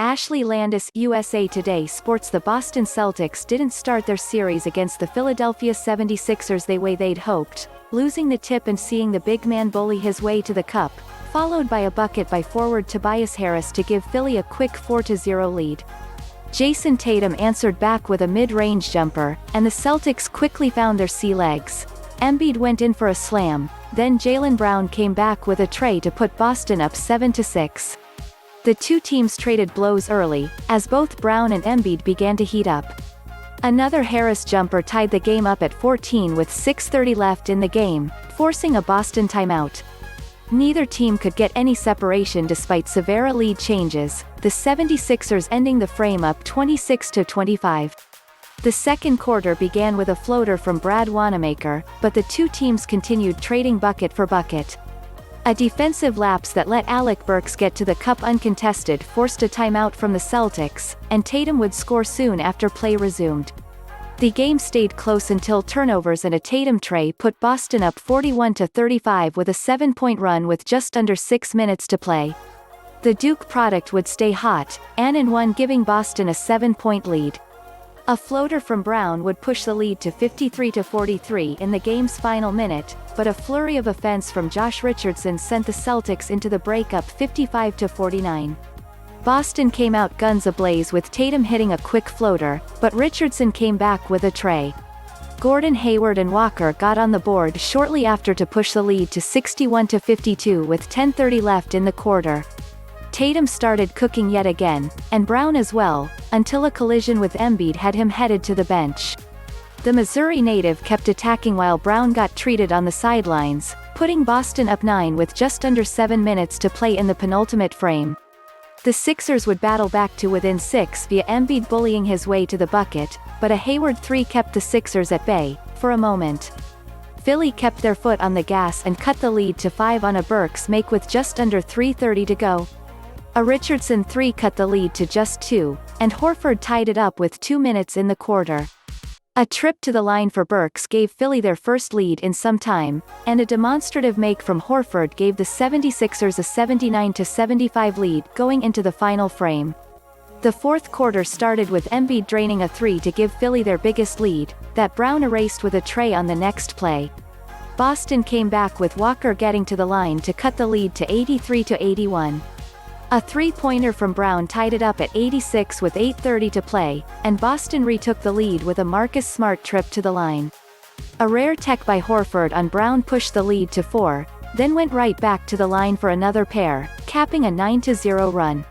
Ashley Landis, USA Today Sports The Boston Celtics didn't start their series against the Philadelphia 76ers the way they'd hoped, losing the tip and seeing the big man bully his way to the cup, followed by a bucket by forward Tobias Harris to give Philly a quick 4-0 lead. Jayson Tatum answered back with a mid-range jumper, and the Celtics quickly found their sea legs. Embiid went in for a slam, then Jaylen Brown came back with a tray to put Boston up 7-6. The two teams traded blows early, as both Brown and Embiid began to heat up. Another Harris jumper tied the game up at 14 with 6:30 left in the game, forcing a Boston timeout. Neither team could get any separation despite severa lead changes, the 76ers ending the frame up 26-25. The second quarter began with a floater from Brad Wanamaker, but the two teams continued trading bucket for bucket. A defensive lapse that let Alec Burks get to the cup uncontested forced a timeout from the Celtics, and Tatum would score soon after play resumed. The game stayed close until turnovers and a Tatum tray put Boston up 41-35 with a 7-point run with just under 6 minutes to play. The Duke product would stay hot, and 1 giving Boston a 7-point lead. A floater from Brown would push the lead to 53-43 in the game's final minute, but a flurry of offense from Josh Richardson sent the Celtics into the break up 55-49. Boston came out guns ablaze with Tatum hitting a quick floater, but Richardson came back with a tray. Gordon, Hayward and Walker got on the board shortly after to push the lead to 61-52 with 10:30 left in the quarter. Tatum started cooking yet again, and Brown as well, until a collision with Embiid had him headed to the bench. The Missouri native kept attacking while Brown got treated on the sidelines, putting Boston up 9 with just under 7 minutes to play in the penultimate frame. The Sixers would battle back to within 6 via Embiid bullying his way to the bucket, but a Hayward 3 kept the Sixers at bay, for a moment. Philly kept their foot on the gas and cut the lead to 5 on a Burks make with just under 3:30 to go. A Richardson 3 cut the lead to just 2, and Horford tied it up with 2 minutes in the quarter. A trip to the line for Burks gave Philly their first lead in some time, and a demonstrative make from Horford gave the 76ers a 79-75 lead going into the final frame. The fourth quarter started with Embiid draining a 3 to give Philly their biggest lead, that Brown erased with a tray on the next play. Boston came back with Walker getting to the line to cut the lead to 83-81. A three-pointer from Brown tied it up at 86 with 8:30 to play, and Boston retook the lead with a Marcus Smart trip to the line. A rare tech by Horford on Brown pushed the lead to 4, then went right back to the line for another pair, capping a 9-0 run.